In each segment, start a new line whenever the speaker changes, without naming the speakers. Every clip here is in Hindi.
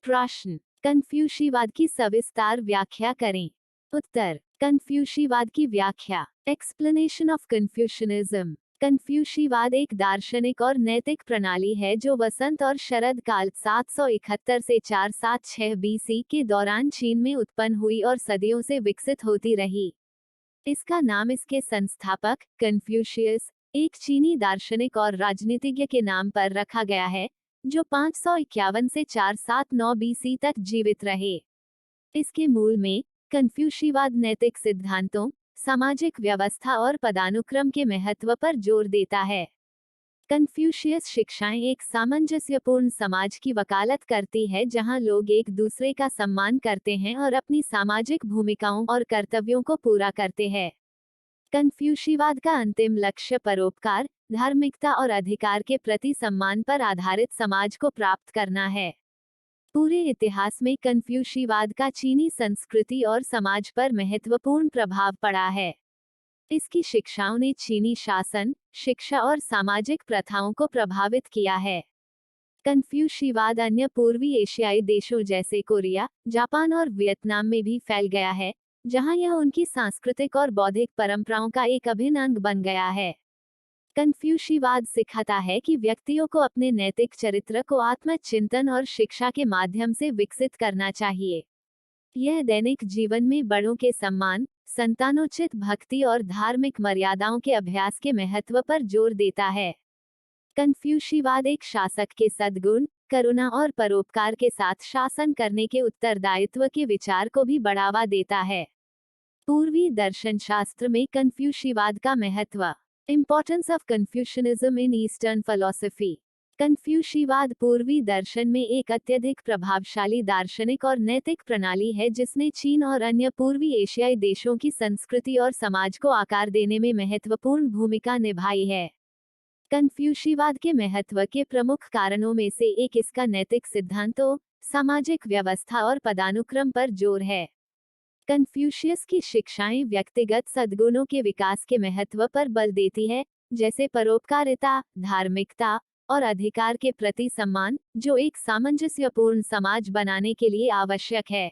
प्रश्न, कन्फ्यूशियवाद की सविस्तार व्याख्या करें। उत्तर, कन्फ्यूशियवाद की व्याख्या। Explanation of Confucianism. कन्फ्यूशियवाद एक दार्शनिक और नैतिक प्रणाली है जो वसंत और शरद काल 771 से 476 बीसी के दौरान चीन में उत्पन्न हुई और सदियों से विकसित होती रही। इसका नाम इसके संस्थापक कन्फ्यूशियस, एक चीनी दार्शनिक और राजनीतिज्ञ के नाम पर रखा गया है, जो 551 से 479 बीसी तक जीवित रहे। इसके मूल में कन्फ्यूशियवाद नैतिक सिद्धांतों, सामाजिक व्यवस्था और पदानुक्रम के महत्व पर जोर देता है। कन्फ्यूशियस शिक्षाएं एक सामंजस्यपूर्ण समाज की वकालत करती है जहां लोग एक दूसरे का सम्मान करते हैं और अपनी सामाजिक भूमिकाओं और कर्तव्यों को पूरा करते हैं। कन्फ्यूशियवाद का अंतिम लक्ष्य परोपकार, धार्मिकता और अधिकार के प्रति सम्मान पर आधारित समाज को प्राप्त करना है। पूरे इतिहास में कन्फ्यूशियवाद का चीनी संस्कृति और समाज पर महत्वपूर्ण प्रभाव पड़ा है। इसकी शिक्षाओं ने चीनी शासन, शिक्षा और सामाजिक प्रथाओं को प्रभावित किया है। कन्फ्यूशियवाद अन्य पूर्वी एशियाई देशों जैसे कोरिया, जापान और वियतनाम में भी फैल गया है, जहां यह उनकी सांस्कृतिक और बौद्धिक परंपराओं का एक अभिन्न अंग बन गया है। कन्फ्यूशियवाद सिखाता है कि व्यक्तियों को अपने नैतिक चरित्र को आत्मचिंतन और शिक्षा के माध्यम से विकसित करना चाहिए। यह दैनिक जीवन में बड़ों के सम्मान, संतानोचित भक्ति और धार्मिक मर्यादाओं के अभ्यास के महत्व पर जोर देता है। कन्फ्यूशियवाद एक शासक के सद्गुण, करुणा और परोपकार के साथ शासन करने के उत्तरदायित्व के विचार को भी बढ़ावा देता है। पूर्वी दर्शन शास्त्र में कन्फ्यूशियवाद का महत्व। Importance of Confucianism in Eastern philosophy. कन्फ्यूशियवाद पूर्वी दर्शन में एक अत्यधिक प्रभावशाली दार्शनिक और नैतिक प्रणाली है जिसने चीन और अन्य पूर्वी एशियाई देशों की संस्कृति और समाज को आकार देने में महत्वपूर्ण भूमिका निभाई है। कन्फ्यूशियवाद के महत्व के प्रमुख कारणों में से एक इसका नैतिक सिद्धांतों, सामाजिक व्यवस्था और पदानुक्रम पर जोर है। कन्फ्यूशियस की शिक्षाएं व्यक्तिगत सद्गुणों के विकास के महत्व पर बल देती है, जैसे परोपकारिता, धार्मिकता और अधिकार के प्रति सम्मान, जो एक सामंजस्यपूर्ण समाज बनाने के लिए आवश्यक है।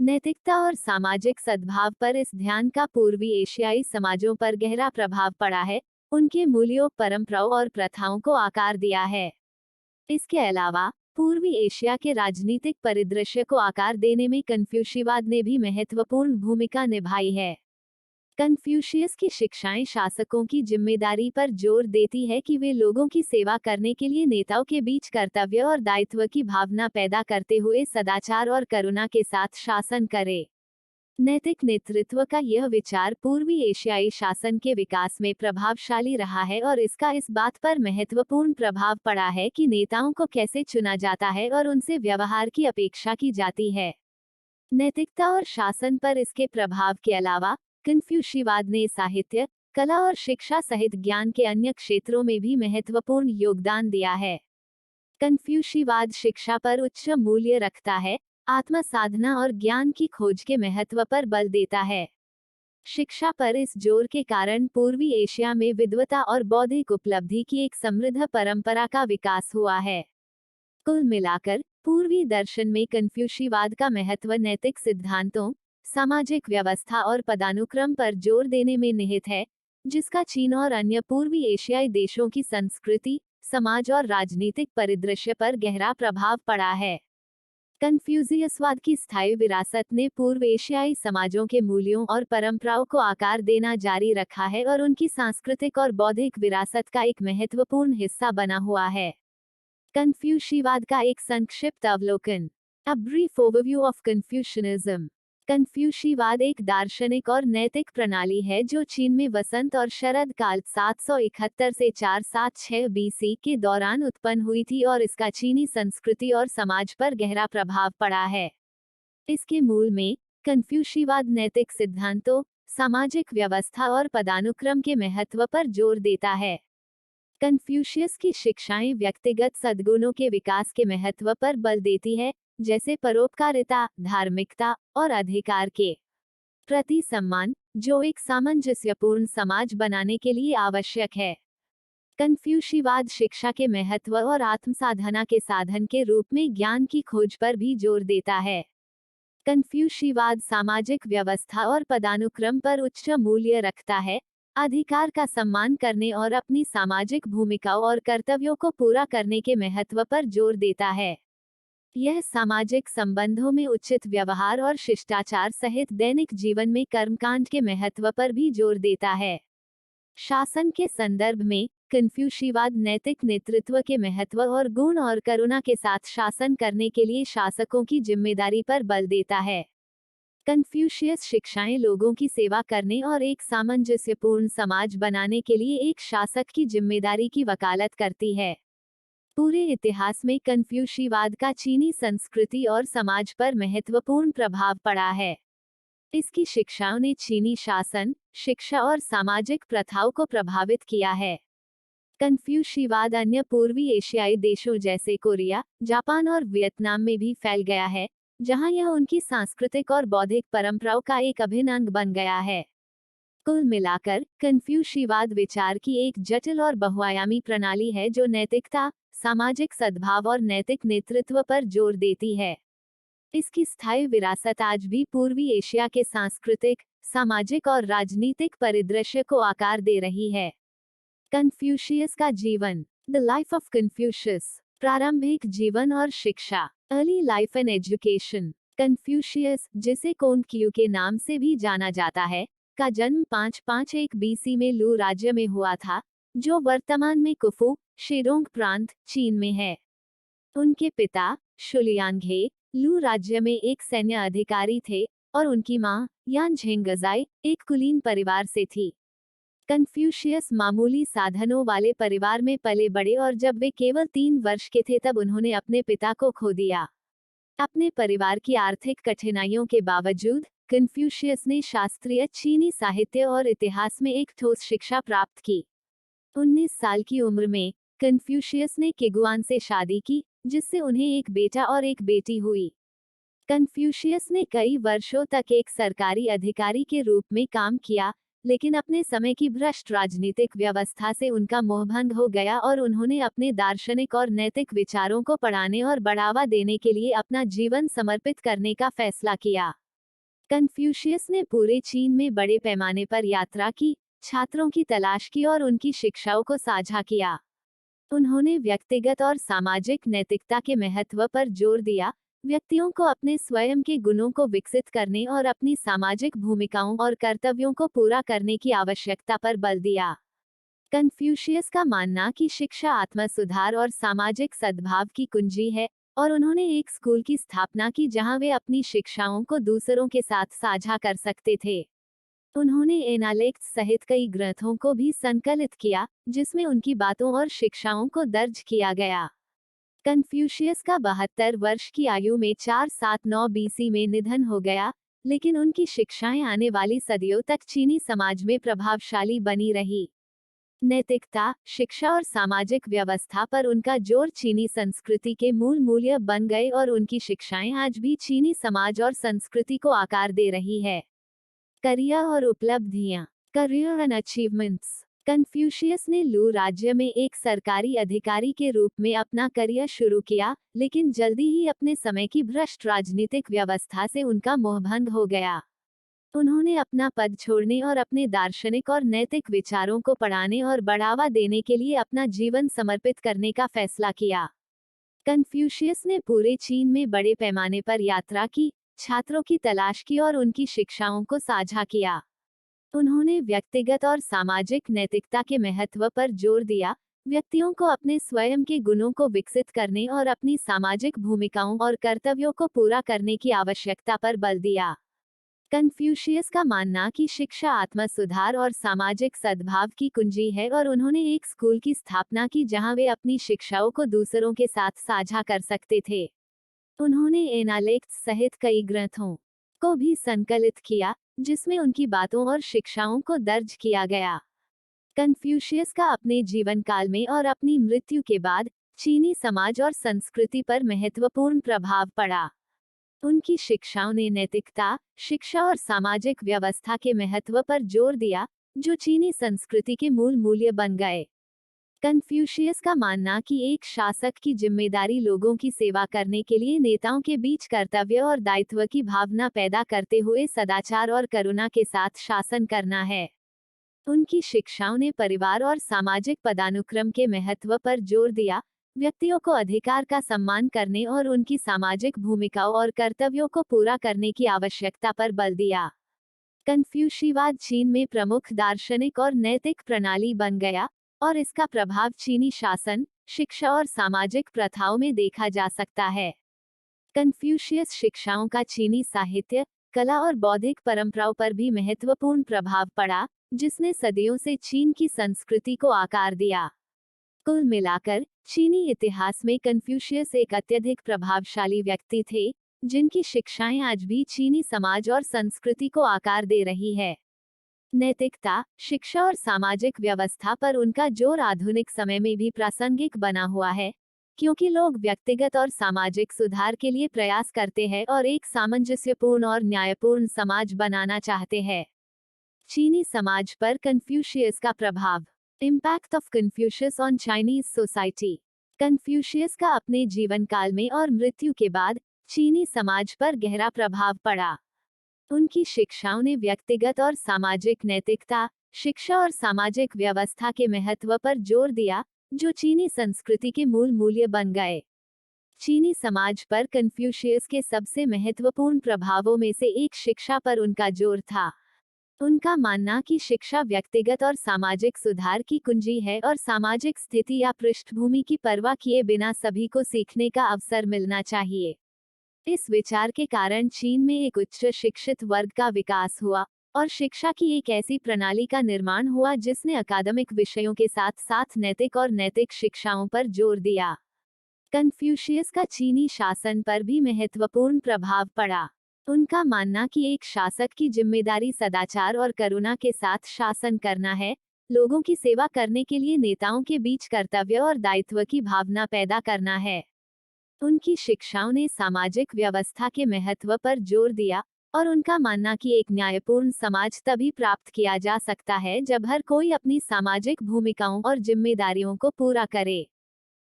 नैतिकता और सामाजिक सद्भाव पर इस ध्यान का पूर्वी एशियाई समाजों पर गहरा प्रभाव पड़ा है, उनके मूल्यों, परंपराओं और प्रथाओं को आकार दिया है। इसके अलावा पूर्वी एशिया के राजनीतिक परिदृश्य को आकार देने में कन्फ्यूशियवाद ने भी महत्वपूर्ण भूमिका निभाई है। कन्फ्यूशियस की शिक्षाएं शासकों की जिम्मेदारी पर जोर देती है कि वे लोगों की सेवा करने के लिए नेताओं के बीच कर्तव्य और दायित्व की भावना पैदा करते हुए सदाचार और करुणा के साथ शासन करें। नैतिक नेतृत्व का यह विचार पूर्वी एशियाई शासन के विकास में प्रभावशाली रहा है और इसका इस बात पर महत्वपूर्ण प्रभाव पड़ा है कि नेताओं को कैसे चुना जाता है और उनसे व्यवहार की अपेक्षा की जाती है। नैतिकता और शासन पर इसके प्रभाव के अलावा कन्फ्यूशियवाद ने साहित्य, कला और शिक्षा सहित ज्ञान के अन्य क्षेत्रों में भी महत्वपूर्ण योगदान दिया है। कन्फ्यूशियवाद शिक्षा पर उच्च मूल्य रखता है, आत्म साधना और ज्ञान की खोज के महत्व पर बल देता है। शिक्षा पर इस जोर के कारण पूर्वी एशिया में विद्वता और बौद्धिक उपलब्धि की एक समृद्ध परंपरा का विकास हुआ है। कुल मिलाकर पूर्वी दर्शन में कन्फ्यूशियवाद का महत्व नैतिक सिद्धांतों, सामाजिक व्यवस्था और पदानुक्रम पर जोर देने में निहित है, जिसका चीन और अन्य पूर्वी एशियाई देशों की संस्कृति, समाज और राजनीतिक परिदृश्य पर गहरा प्रभाव पड़ा है। कन्फ्यूशियसवाद की स्थायी विरासत ने पूर्व एशियाई समाजों के मूल्यों और परंपराओं को आकार देना जारी रखा है और उनकी सांस्कृतिक और बौद्धिक विरासत का एक महत्वपूर्ण हिस्सा बना हुआ है। कन्फ्यूशियवाद का एक संक्षिप्त अवलोकन। A brief overview of Confucianism. कन्फ्यूशियवाद एक दार्शनिक और नैतिक प्रणाली है जो चीन में वसंत और शरद काल 771 से 476 बीसी के दौरान उत्पन्न हुई थी और इसका चीनी संस्कृति और समाज पर गहरा प्रभाव पड़ा है। इसके मूल में कन्फ्यूशियवाद नैतिक सिद्धांतों, सामाजिक व्यवस्था और पदानुक्रम के महत्व पर जोर देता है। कन्फ्यूशियस की शिक्षाएं व्यक्तिगत सद्गुणों के विकास के महत्व पर बल देती है, जैसे परोपकारिता, धार्मिकता और अधिकार के प्रति सम्मान, जो एक सामंजस्यपूर्ण समाज बनाने के लिए आवश्यक है। कन्फ्यूशीवाद शिक्षा के महत्व और आत्मसाधना के साधन के रूप में ज्ञान की खोज पर भी जोर देता है। कन्फ्यूशीवाद सामाजिक व्यवस्था और पदानुक्रम पर उच्च मूल्य रखता है, अधिकार का सम्मान करने और अपनी सामाजिक भूमिकाओं और कर्तव्यों को पूरा करने के महत्व पर जोर देता है। यह सामाजिक संबंधों में उचित व्यवहार और शिष्टाचार सहित दैनिक जीवन में कर्मकांड के महत्व पर भी जोर देता है। शासन के संदर्भ में कन्फ्यूशीवाद नैतिक नेतृत्व के महत्व और गुण और करुणा के साथ शासन करने के लिए शासकों की जिम्मेदारी पर बल देता है। कन्फ्यूशियस शिक्षाएं लोगों की सेवा करने और एक सामंजस्यपूर्ण समाज बनाने के लिए एक शासक की जिम्मेदारी की वकालत करती है। पूरे इतिहास में कन्फ्यूशीवाद का चीनी संस्कृति और समाज पर महत्वपूर्ण प्रभाव पड़ा है। इसकी शिक्षाओं ने चीनी शासन, शिक्षा और सामाजिक प्रथाओं को प्रभावित किया है। कन्फ्यूशीवाद अन्य पूर्वी एशियाई देशों जैसे कोरिया, जापान और वियतनाम में भी फैल गया है, जहां यह उनकी सांस्कृतिक और बौद्धिक परंपराओं का एक अभिन्न अंग बन गया है। कुल मिलाकर कन्फ्यूशीवाद विचार की एक जटिल और बहुआयामी प्रणाली है जो नैतिकता, सामाजिक सद्भाव और नैतिक नेतृत्व पर जोर देती है। इसकी स्थायी विरासत आज भी पूर्वी एशिया के सांस्कृतिक, सामाजिक और राजनीतिक परिदृश्य को आकार दे रही है। कन्फ्यूशियस का जीवन, द लाइफ ऑफ कन्फ्यूशियस, प्रारंभिक जीवन और शिक्षा, early life and education. Confucius, जिसे कोंग-क्यू के नाम से भी जाना जाता है, का जन्म 551 बीसी में लू राज्य में हुआ था, जो वर्तमान में कुफू, शेरोंग प्रांत, चीन में है। उनके पिता, शुलियांगे, लू राज्य में एक सैन्य अधिकारी थे और उनकी मां, यान झेंगजाई, एक कुलीन परिवार से थी। कन्फ्यूशियस मामूली साधनों वाले परिवार में पले बड़े और जब वे केवल 3 वर्ष के थे तब उन्होंने अपने पिता को खो दिया। अपने परिवार की आर्थिक कठिनाइयों के बावजूद कन्फ्यूशियस ने शास्त्रीय चीनी साहित्य और इतिहास में एक ठोस शिक्षा प्राप्त की। 19 साल की उम्र में कन्फ्यूशियस ने किगुआन से शादी की, जिससे उन्हें एक बेटा और एक बेटी हुई। कन्फ्यूशियस ने कई वर्षों तक एक सरकारी अधिकारी के रूप में काम किया, लेकिन अपने समय की भ्रष्ट राजनीतिक व्यवस्था से उनका मोहभंग हो गया और उन्होंने अपने दार्शनिक और नैतिक विचारों को पढ़ाने और बढ़ावा देने के लिए अपना जीवन समर्पित करने का फैसला किया। कन्फ्यूशियस ने पूरे चीन में बड़े पैमाने पर यात्रा की, छात्रों की तलाश की और उनकी शिक्षाओं को साझा किया। उन्होंने व्यक्तिगत और सामाजिक नैतिकता के महत्व पर जोर दिया, व्यक्तियों को अपने स्वयं के गुणों को विकसित करने और अपनी सामाजिक भूमिकाओं और कर्तव्यों को पूरा करने की आवश्यकता पर बल दिया। कन्फ्यूशियस का मानना कि शिक्षा आत्म सुधार और सामाजिक सद्भाव की कुंजी है, और उन्होंने एक स्कूल की स्थापना की जहां वे अपनी शिक्षाओं को दूसरों के साथ साझा कर सकते थे। उन्होंने एनालेक्स सहित कई ग्रंथों को भी संकलित किया, जिसमें उनकी बातों और शिक्षाओं को दर्ज किया गया। कन्फ्यूशियस का 72 वर्ष की आयु में 479 बीसी में निधन हो गया, लेकिन उनकी शिक्षाएं आने वाली सदियों तक चीनी समाज में प्रभावशाली बनी रही। नैतिकता, शिक्षा और सामाजिक व्यवस्था पर उनका जोर चीनी संस्कृति के मूल मूल्य बन गए और उनकी शिक्षाएं आज भी चीनी समाज और संस्कृति को आकार दे रही है। करियर और उपलब्धियां, करियर एंड अचीवमेंट्स। कन्फ्यूशियस ने लू राज्य में एक सरकारी अधिकारी के रूप में अपना करियर शुरू किया, लेकिन जल्दी ही अपने समय की भ्रष्ट राजनीतिक व्यवस्था से उनका मोहभंग हो गया। उन्होंने अपना पद छोड़ने और अपने दार्शनिक और नैतिक विचारों को पढ़ाने और बढ़ावा देने के लिए अपना जीवन समर्पित करने का फैसला किया। कन्फ्यूशियस ने पूरे चीन में बड़े पैमाने पर यात्रा की, छात्रों की तलाश की और उनकी शिक्षाओं को साझा किया। उन्होंने व्यक्तिगत और सामाजिक नैतिकता के महत्व पर जोर दिया, व्यक्तियों को अपने स्वयं के गुणों को विकसित करने और अपनी सामाजिक भूमिकाओं और कर्तव्यों को पूरा करने की आवश्यकता पर बल दिया। कन्फ्यूशियस का मानना कि शिक्षा आत्म सुधार और सामाजिक सद्भाव की कुंजी है और उन्होंने एक स्कूल की स्थापना की जहां वे अपनी शिक्षाओं को दूसरों के साथ साझा कर सकते थे। उन्होंने एनालेक्स सहित कई ग्रंथों को भी संकलित किया, जिसमें उनकी बातों और शिक्षाओं को दर्ज किया गया। कन्फ्यूशियस का अपने जीवन काल में और अपनी मृत्यु के बाद चीनी समाज और संस्कृति पर महत्वपूर्ण प्रभाव पड़ा। उनकी शिक्षाओं ने नैतिकता, शिक्षा और सामाजिक व्यवस्था के महत्व पर जोर दिया, जो चीनी संस्कृति के मूल मूल्य बन गए। कन्फ्यूशियस का मानना कि एक शासक की जिम्मेदारी लोगों की सेवा करने के लिए नेताओं के बीच कर्तव्य और दायित्व की भावना पैदा करते हुए सदाचार और करुणा के साथ शासन करना है। उनकी शिक्षाओं ने परिवार और सामाजिक पदानुक्रम के महत्व पर जोर दिया, व्यक्तियों को अधिकार का सम्मान करने और उनकी सामाजिक भूमिकाओं और कर्तव्यों को पूरा करने की आवश्यकता पर बल दिया। कन्फ्यूशीवाद चीन में प्रमुख दार्शनिक और नैतिक प्रणाली बन गया, और इसका प्रभाव चीनी शासन, शिक्षा और सामाजिक प्रथाओं में देखा जा सकता है। कन्फ्यूशियस शिक्षाओं का चीनी साहित्य, कला और बौद्धिक परंपराओं पर भी महत्वपूर्ण प्रभाव पड़ा, जिसने सदियों से चीन की संस्कृति को आकार दिया। कुल मिलाकर चीनी इतिहास में कन्फ्यूशियस एक अत्यधिक प्रभावशाली व्यक्ति थे, जिनकी शिक्षाएं आज भी चीनी समाज और संस्कृति को आकार दे रही है। नैतिकता, शिक्षा और सामाजिक व्यवस्था पर उनका जोर आधुनिक समय में भी प्रासंगिक बना हुआ है, क्योंकि लोग व्यक्तिगत और सामाजिक सुधार के लिए प्रयास करते हैं और एक सामंजस्यपूर्ण और न्यायपूर्ण समाज बनाना चाहते हैं। चीनी समाज पर कन्फ्यूशियस का प्रभाव। Impact of Confucius on Chinese society. Confucius का अपने जीवन काल में और मृत्यु के बाद चीनी समाज पर गहरा प्रभाव पड़ा। उनकी शिक्षाओं ने व्यक्तिगत और सामाजिक नैतिकता, शिक्षा और सामाजिक व्यवस्था के महत्व पर जोर दिया, जो चीनी संस्कृति के मूल मूल्य बन गए। चीनी समाज पर कन्फ्यूशियस के सबसे महत्वपूर्ण प्रभावों में से एक शिक्षा पर उनका जोर था। उनका मानना कि शिक्षा व्यक्तिगत और सामाजिक सुधार की कुंजी है और सामाजिक स्थिति या पृष्ठभूमि की परवाह किए बिना सभी को सीखने का अवसर मिलना चाहिए। इस विचार के कारण चीन में एक उच्च शिक्षित वर्ग का विकास हुआ, और शिक्षा की एक ऐसी प्रणाली का निर्माण हुआ जिसने अकादमिक विषयों के साथ साथ नैतिक और नैतिक शिक्षाओं पर जोर दिया। कन्फ्यूशियस का चीनी शासन पर भी महत्वपूर्ण प्रभाव पड़ा। उनका मानना कि एक शासक की जिम्मेदारी सदाचार और करुणा के साथ शासन करना है, लोगों की सेवा करने के लिए नेताओं के बीच कर्तव्य और दायित्व की भावना पैदा करना है। उनकी शिक्षाओं ने सामाजिक व्यवस्था के महत्व पर जोर दिया, और उनका मानना कि एक न्यायपूर्ण समाज तभी प्राप्त किया जा सकता है जब हर कोई अपनी सामाजिक भूमिकाओं और जिम्मेदारियों को पूरा करे।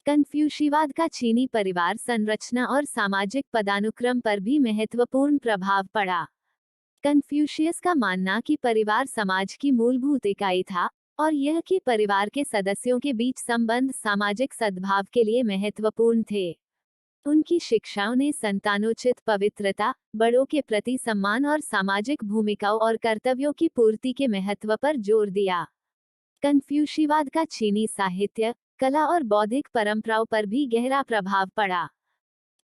कन्फ्यूशीवाद का चीनी परिवार संरचना और सामाजिक पदानुक्रम पर भी महत्वपूर्ण प्रभाव पड़ा। कन्फ्यूशियस का मानना कि परिवार समाज की मूलभूत इकाई था, और यह कि परिवार के सदस्यों के बीच संबंध सामाजिक सद्भाव के लिए महत्वपूर्ण थे। उनकी शिक्षाओं ने संतानोचित पवित्रता, बड़ों के प्रति सम्मान और सामाजिक भूमिकाओं और कर्तव्यों की पूर्ति के महत्व पर जोर दिया। कन्फ्यूशीवाद का चीनी साहित्य, कला और बौद्धिक परंपराओं पर भी गहरा प्रभाव पड़ा।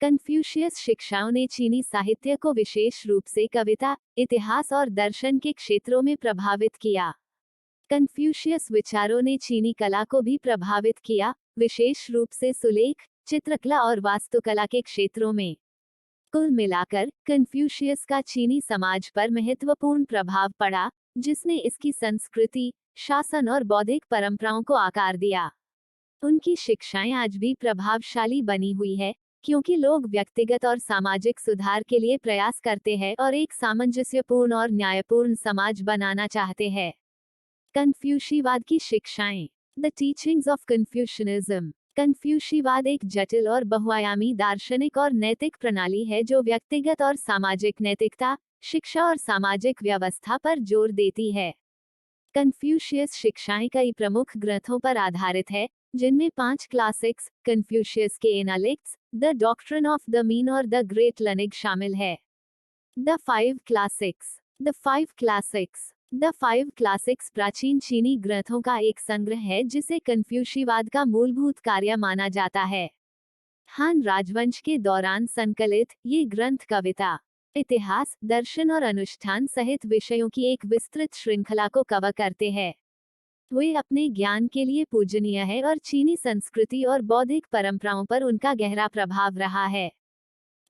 कन्फ्यूशियस शिक्षाओं ने चीनी साहित्य को विशेष रूप से कविता, इतिहास और दर्शन के क्षेत्रों में प्रभावित किया। कन्फ्यूशियस विचारों ने चीनी कला को भी प्रभावित किया, विशेष रूप से सुलेख, चित्रकला और वास्तुकला के क्षेत्रों में। कुल मिलाकर कन्फ्यूशियस का चीनी समाज पर महत्वपूर्ण प्रभाव पड़ा, जिसने इसकी संस्कृति, शासन और बौद्धिक परंपराओं को आकार दिया। उनकी शिक्षाएं आज भी प्रभावशाली बनी हुई है, क्योंकि लोग व्यक्तिगत और सामाजिक सुधार के लिए प्रयास करते हैं और एक सामंजस्यपूर्ण और न्यायपूर्ण समाज बनाना चाहते हैं। कन्फ्यूशीवाद की शिक्षाएं। The teachings of Confucianism. कन्फ्यूशीवाद एक जटिल और बहुआयामी दार्शनिक और नैतिक प्रणाली है जो व्यक्तिगत और सामाजिक नैतिकता, शिक्षा और सामाजिक व्यवस्था पर जोर देती है। कन्फ्यूशियस शिक्षाएं कई प्रमुख ग्रंथों पर आधारित है, जिनमें 5 क्लासिक्स, कन्फ्यूशियस के analytics, the doctrine of the mean और द ग्रेट लर्निंग शामिल है। The 5 classics. The 5 classics. The 5 classics प्राचीन चीनी ग्रंथों का एक संग्रह है जिसे कन्फ्यूशीवाद का मूलभूत कार्य माना जाता है। हान राजवंश के दौरान संकलित ये ग्रंथ कविता, इतिहास, दर्शन और अनुष्ठान सहित विषयों की एक विस्तृत श्रृंखला को कवर करते हैं। वे अपने ज्ञान के लिए पूजनीय है और चीनी संस्कृति और बौद्धिक परंपराओं पर उनका गहरा प्रभाव रहा है।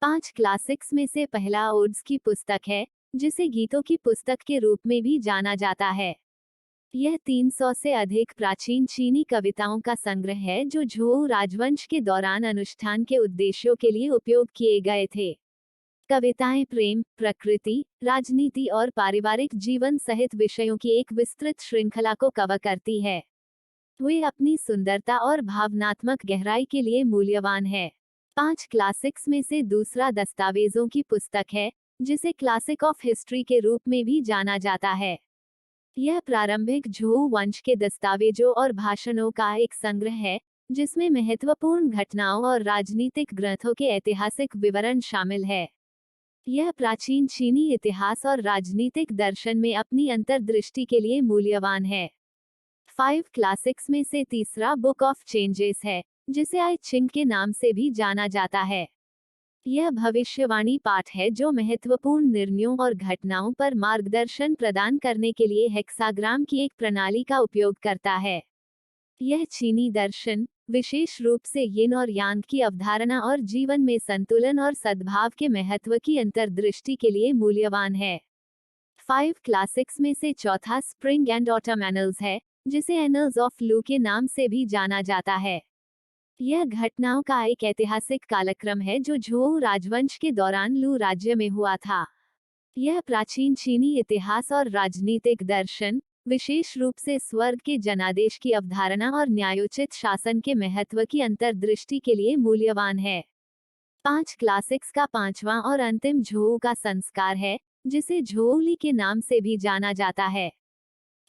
5 क्लासिक्स में से पहला ओड्स की पुस्तक है, जिसे गीतों की पुस्तक के रूप में भी जाना जाता है। यह 300 से अधिक प्राचीन चीनी कविताओं का संग्रह है जो झोउ राजवंश के दौरान अनुष्ठान के उद्देश्यों के लिए उपयोग किए गए थे। कविताएं प्रेम, प्रकृति, राजनीति और पारिवारिक जीवन सहित विषयों की एक विस्तृत श्रृंखला को कवर करती है। वे अपनी सुंदरता और भावनात्मक गहराई के लिए मूल्यवान है। 5 क्लासिक्स में से दूसरा दस्तावेजों की पुस्तक है, जिसे क्लासिक ऑफ हिस्ट्री के रूप में भी जाना जाता है। यह प्रारंभिक झोउ वंश के दस्तावेजों और भाषणों का एक संग्रह है, जिसमें महत्वपूर्ण घटनाओं और राजनीतिक ग्रंथों के ऐतिहासिक विवरण शामिल है। यह प्राचीन चीनी इतिहास और राजनीतिक दर्शन में अपनी अंतर्दृष्टि के लिए मूल्यवान है। 5 क्लासिक्स में से तीसरा बुक ऑफ चेंजेस है, जिसे आई चिंग के नाम से भी जाना जाता है। यह भविष्यवाणी पाठ है जो महत्वपूर्ण निर्णयों और घटनाओं पर मार्गदर्शन प्रदान करने के लिए हेक्साग्राम की एक प्रणाली का उपयोग करता है। यह चीनी दर्शन, विशेष रूप से यिन और यांग की अवधारणा और जीवन में संतुलन और सद्भाव के महत्व की अंतर्दृष्टि के लिए मूल्यवान है। 5 क्लासिक्स में से चौथा स्प्रिंग एंड ऑटम एनल्स है, जिसे एनल्स ऑफ लू के नाम से भी जाना जाता है। यह घटनाओं का एक ऐतिहासिक कालक्रम है जो झोउ राजवंश के दौरान लू राज्य में हुआ था। यह प्राचीन चीनी इतिहास और राजनीतिक दर्शन, विशेष रूप से स्वर्ग के जनादेश की अवधारणा और न्यायोचित शासन के महत्व की अंतर्दृष्टि के लिए मूल्यवान है। 5 क्लासिक्स का पांचवां और अंतिम झोउ का संस्कार है, जिसे झोउली के नाम से भी जाना जाता है।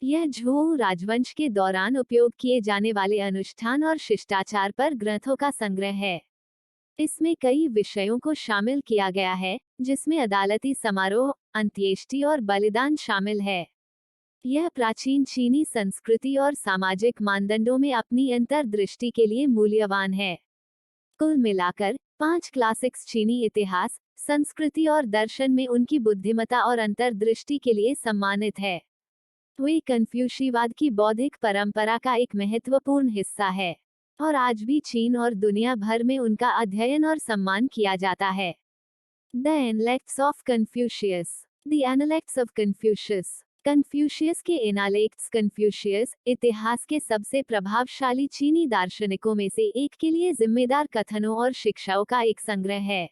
यह झोउ राजवंश के दौरान उपयोग किए जाने वाले अनुष्ठान और शिष्टाचार पर ग्रंथों का संग्रह है। इसमें कई विषयों को शामिल किया गया है, जिसमें अदालती समारोह, अंत्येष्टि और बलिदान शामिल है। यह प्राचीन चीनी संस्कृति और सामाजिक मानदंडों में अपनी अंतर्दृष्टि के लिए मूल्यवान है। कुल मिलाकर 5 क्लासिक्स चीनी इतिहास, संस्कृति और दर्शन में उनकी बुद्धिमत्ता और अंतर्दृष्टि के लिए सम्मानित है। वे कन्फ्यूशीवाद की बौद्धिक परंपरा का एक महत्वपूर्ण हिस्सा है, और आज भी चीन और दुनिया भर में उनका अध्ययन और सम्मान किया जाता है। The Analects of Confucius. The Analects of Confucius. Confucius के एनालेक्ट्स कन्फ्यूशियस इतिहास के सबसे प्रभावशाली चीनी दार्शनिकों में से एक के लिए जिम्मेदार कथनों और शिक्षाओं का एक संग्रह है।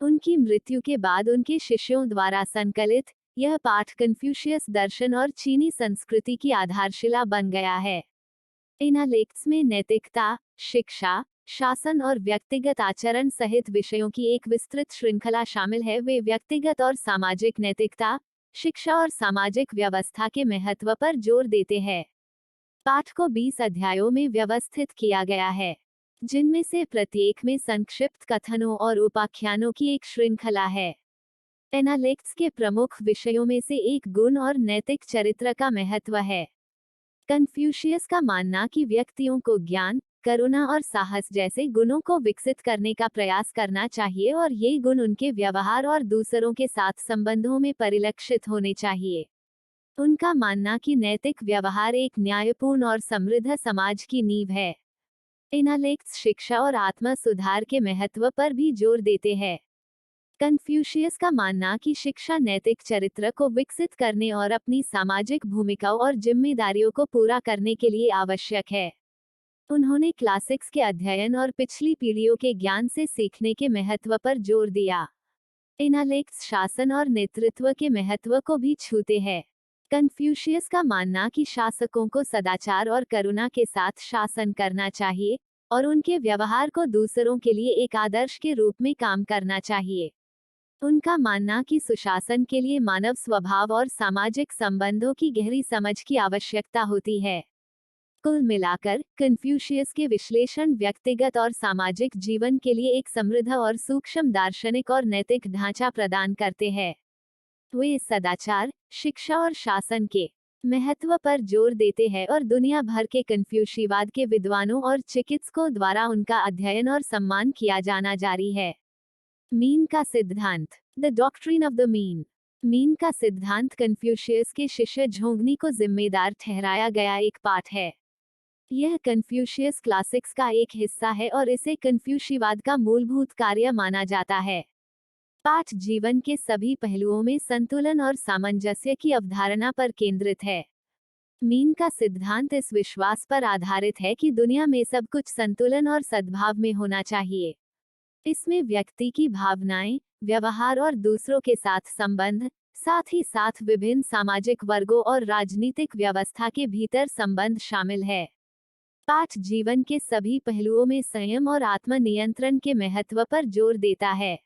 उनकी मृत्यु के बाद उनके शिष्यों द्वारा संकलित यह पाठ कन्फ्यूशियस दर्शन और चीनी संस्कृति की आधारशिला बन गया है। एनालेक्ट्स में नैतिकता, शिक्षा, शासन और व्यक्तिगत आचरण सहित विषयों की एक विस्तृत श्रृंखला शामिल है। वे व्यक्तिगत और सामाजिक नैतिकता, शिक्षा और सामाजिक व्यवस्था के महत्व पर जोर देते हैं। पाठ को 20 अध्यायों में व्यवस्थित किया गया है, जिनमें से प्रत्येक में संक्षिप्त कथनों और उपाख्यानों की एक श्रृंखला है। एनालेक्ट्स के प्रमुख विषयों में से एक गुण और नैतिक चरित्र का महत्व है। कन्फ्यूशियस का मानना कि व्यक्तियों को ज्ञान, करुणा और साहस जैसे गुणों को विकसित करने का प्रयास करना चाहिए और ये गुण उनके व्यवहार और दूसरों के साथ संबंधों में परिलक्षित होने चाहिए। उनका मानना कि नैतिक व्यवहार एक न्यायपूर्ण और समृद्ध समाज की नींव है। एनालेक्ट्स शिक्षा और आत्म सुधार के महत्व पर भी जोर देते हैं। कन्फ्यूशियस का मानना कि शिक्षा नैतिक चरित्र को विकसित करने और अपनी सामाजिक भूमिकाओं और जिम्मेदारियों को पूरा करने के लिए आवश्यक है। उन्होंने क्लासिक्स के अध्ययन और पिछली पीढ़ियों के ज्ञान से सीखने के महत्व पर जोर दिया। एनालेक्ट्स शासन और नेतृत्व के महत्व को भी छूते हैं। कन्फ्यूशियस का मानना कि शासकों को सदाचार और करुणा के साथ शासन करना चाहिए और उनके व्यवहार को दूसरों के लिए एक आदर्श के रूप में काम करना चाहिए। उनका मानना कि सुशासन के लिए मानव स्वभाव और सामाजिक संबंधों की गहरी समझ की आवश्यकता होती है। कुल मिलाकर कन्फ्यूशियस के विश्लेषण व्यक्तिगत और सामाजिक जीवन के लिए एक समृद्ध और सूक्ष्म दार्शनिक और नैतिक ढांचा प्रदान करते हैं। वे सदाचार, शिक्षा और शासन के महत्व पर जोर देते हैं और दुनिया भर के कन्फ्यूशीवाद के विद्वानों और चिकित्सकों द्वारा उनका अध्ययन और सम्मान किया जाना जारी है। मीन का सिद्धांत। The doctrine of the mean. Mean का सिद्धांत कन्फ्यूशियस के शिष्य झोंगनी को जिम्मेदार ठहराया गया एक पाठ है। यह कन्फ्यूशियस क्लासिक्स का एक हिस्सा है और इसे कन्फ्यूशीवाद का मूलभूत कार्य माना जाता है। पाठ जीवन के सभी पहलुओं में संतुलन और सामंजस्य की अवधारणा पर केंद्रित है। मीन का सिद्धांत इस विश्वास पर आधारित है कि दुनिया में सब कुछ संतुलन और सद्भाव में होना चाहिए। इसमें व्यक्ति की भावनाएं, व्यवहार और दूसरों के साथ संबंध, साथ ही साथ विभिन्न सामाजिक वर्गों और राजनीतिक व्यवस्था के भीतर संबंध शामिल है। पाठ जीवन के सभी पहलुओं में संयम और आत्मनियंत्रण के महत्व पर जोर देता है।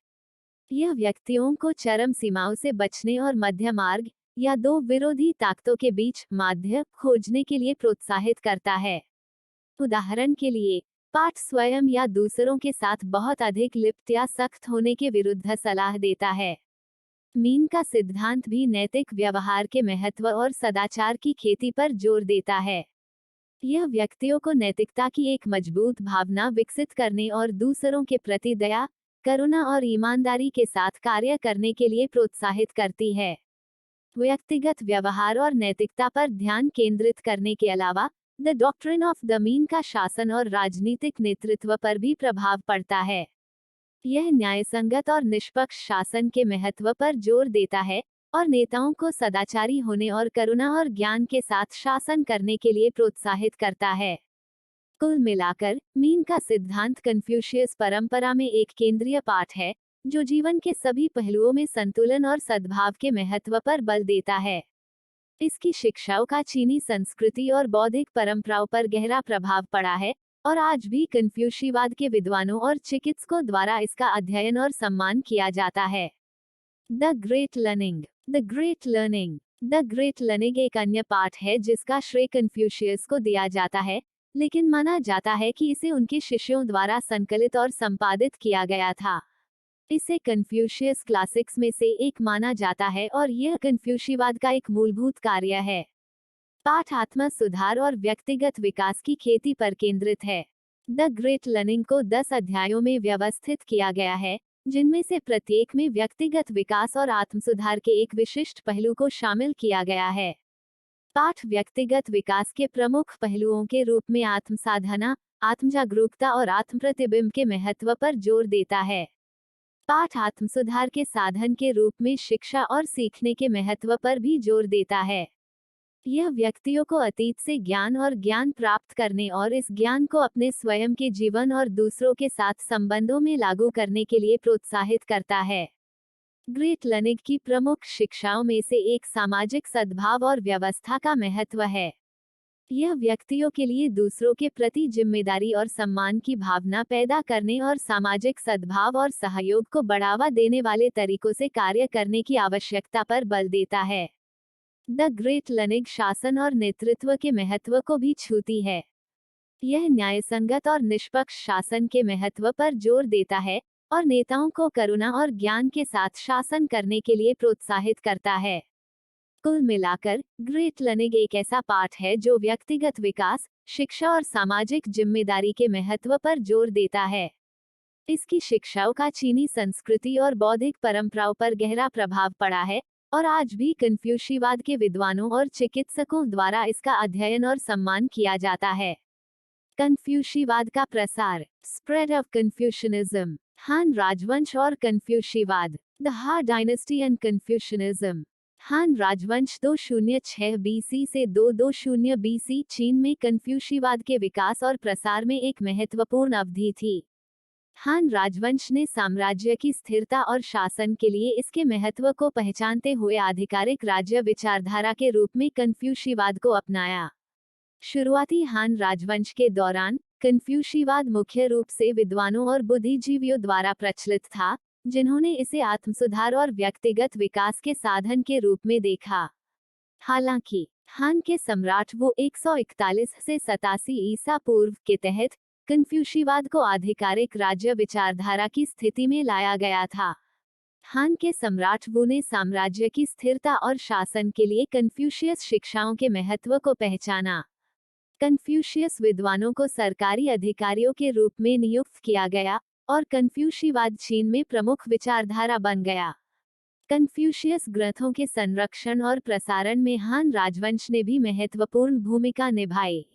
यह व्यक्तियों को चरम सीमाओं से बचने और मध्य मार्ग या दो विरोधी ताकतों के बीच माध्य खोजने के लिए प्रोत्साहित करता है। उदाहरण के लिए, पाठ स्वयं या दूसरों के साथ बहुत अधिक लिप्त या सख्त होने के विरुद्ध सलाह देता है। मीन का सिद्धांत भी नैतिक व्यवहार के महत्व और सदाचार की खेती पर जोर देता है। यह व्यक्तियों को नैतिकता की एक मजबूत भावना विकसित करने और दूसरों के प्रति दया, करुणा और ईमानदारी के साथ कार्य करने के लिए प्रोत्साहित करती है। व्यक्तिगत व्यवहार और नैतिकता पर ध्यान केंद्रित करने के अलावा the doctrine of the mean का शासन और राजनीतिक नेतृत्व पर भी प्रभाव पड़ता है। यह न्यायसंगत और निष्पक्ष शासन के महत्व पर जोर देता है और नेताओं को सदाचारी होने और करुणा और ज्ञान के साथ शासन करने के लिए प्रोत्साहित करता है। कुल मिलाकर, मीन का सिद्धांत कन्फ्यूशियस परंपरा में एक केंद्रीय पाठ है, जो जीवन के सभी पहलुओं में संतुलन और सद्भाव के महत्व पर बल देता है। इसकी शिक्षाओं का चीनी संस्कृति और बौद्धिक परंपराओं पर गहरा प्रभाव पड़ा है और आज भी कन्फ्यूशीवाद के विद्वानों और चिकित्सकों द्वारा इसका अध्ययन और सम्मान किया जाता है। The great learning. The great learning. The great learning एक अन्य पाठ है जिसका श्रेय कन्फ्यूशियस को दिया जाता है, लेकिन माना जाता है कि इसे उनके शिष्यों द्वारा संकलित और संपादित किया गया था। इसे कन्फ्यूशियस क्लासिक्स में से एक माना जाता है और यह कन्फ्यूशीवाद का एक मूलभूत कार्य है। पाठ आत्म सुधार और व्यक्तिगत विकास की खेती पर केंद्रित है। द ग्रेट लर्निंग को 10 अध्यायों में व्यवस्थित किया गया है, जिनमें से प्रत्येक में व्यक्तिगत विकास और आत्मसुधार के एक विशिष्ट पहलू को शामिल किया गया है। पाठ व्यक्तिगत विकास के प्रमुख पहलुओं के रूप में आत्मसाधना, आत्मजागरूकता और आत्मप्रतिबिंब के महत्व पर जोर देता है। पाठ आत्मसुधार के साधन के रूप में शिक्षा और सीखने के महत्व पर भी जोर देता है। यह व्यक्तियों को अतीत से ज्ञान और ज्ञान प्राप्त करने और इस ज्ञान को अपने स्वयं के जीवन और दूसरों के साथ संबंधों में लागू करने के लिए प्रोत्साहित करता है। ग्रेट लर्निंग की प्रमुख शिक्षाओं में से एक सामाजिक सद्भाव और व्यवस्था का महत्व है। यह व्यक्तियों के लिए दूसरों के प्रति जिम्मेदारी और सम्मान की भावना पैदा करने और सामाजिक सद्भाव और सहयोग को बढ़ावा देने वाले तरीकों से कार्य करने की आवश्यकता पर बल देता है। द ग्रेट लर्निंग शासन और नेतृत्व के महत्व को भी छूती है। यह न्यायसंगत और निष्पक्ष शासन के महत्व पर जोर देता है और नेताओं को करुणा और ज्ञान के साथ शासन करने के लिए प्रोत्साहित करता है। कुल मिलाकर, ग्रेट लर्निंग एक ऐसा पाठ है जो व्यक्तिगत विकास, शिक्षा और सामाजिक जिम्मेदारी के महत्व पर जोर देता है। इसकी शिक्षाओं का चीनी संस्कृति और बौद्धिक परंपराओं पर गहरा प्रभाव पड़ा है और आज भी कन्फ्यूशीवाद के विद्वानों और चिकित्सकों द्वारा इसका अध्ययन और सम्मान किया जाता है। कन्फ्यूशीवाद का प्रसार। Spread of Confucianism. हान राजवंश और कन्फ्यूशीवाद। द हा डायनेस्टी एंड कन्फ्यूशनिज्म। हान राजवंश 206 बीसी से 220 बीसी चीन में कन्फ्यूशीवाद के विकास और प्रसार में एक महत्वपूर्ण अवधि थी। हान राजवंश ने साम्राज्य की स्थिरता और शासन के लिए इसके महत्व को पहचानते हुए आधिकारिक राज्य विचारधारा के रूप में कन्फ्यूशीवाद को अपनाया। शुरुआती हान राजवंश के दौरान कन्फ्यूशीवाद मुख्य रूप से विद्वानों और बुद्धिजीवियों द्वारा प्रचलित था, जिन्होंने इसे आत्मसुधार और व्यक्तिगत विकास के साधन के रूप में देखा। हालांकि हान के सम्राट वो 141 से 87 ईसा पूर्व के तहत कन्फ्यूशीवाद को आधिकारिक राज्य विचारधारा की स्थिति में लाया गया था। हान के सम्राट वू ने साम्राज्य की स्थिरता और शासन के लिए कन्फ्यूशियस शिक्षाओं के महत्व को पहचाना। कन्फ्यूशियस विद्वानों को सरकारी अधिकारियों के रूप में नियुक्त किया गया और कन्फ्यूशीवाद चीन में प्रमुख विचारधारा बन गया। कन्फ्यूशियस ग्रंथों के संरक्षण और प्रसारण में हान राजवंश ने भी महत्वपूर्ण भूमिका निभाई।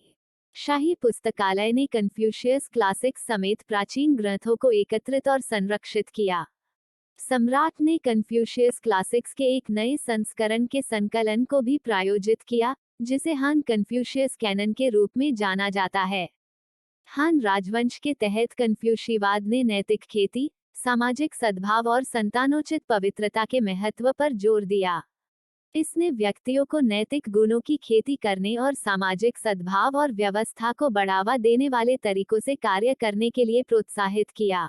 शाही पुस्तकालय ने कन्फ्यूशियस क्लासिक्स समेत प्राचीन ग्रंथों को एकत्रित और संरक्षित किया। सम्राट ने कन्फ्यूशियस क्लासिक्स के एक नए संस्करण के संकलन को भी प्रायोजित किया, जिसे हान कन्फ्यूशियस कैनन के रूप में जाना जाता है। हान राजवंश के तहत कन्फ्यूशीवाद ने नैतिक खेती, सामाजिक सद्भाव और संतानोचित पवित्रता के महत्व पर जोर दिया। इसने व्यक्तियों को नैतिक गुणों की खेती करने और सामाजिक सद्भाव और व्यवस्था को बढ़ावा देने वाले तरीकों से कार्य करने के लिए प्रोत्साहित किया।